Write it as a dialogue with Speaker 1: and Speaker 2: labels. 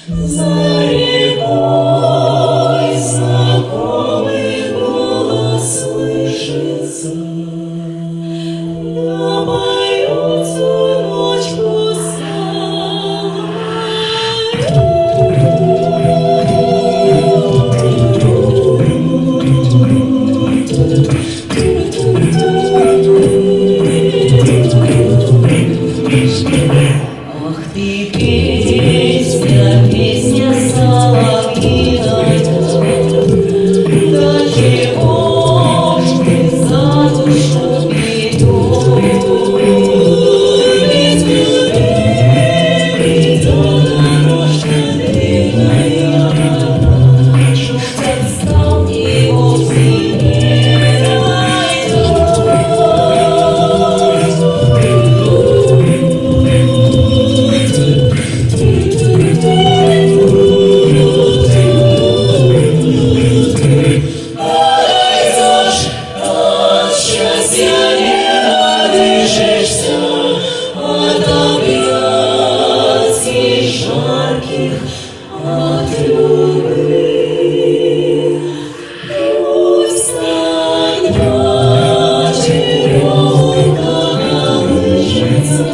Speaker 1: За рекой знакомый голос слышится, напоют всю ночь ах ты, песня, песня соловьиная, до чего ж ты за душу бедуешь? Ведь любви то дорожка длинная, шутят стал и вовсе не от любви. Пусть тогда черемуха колышется,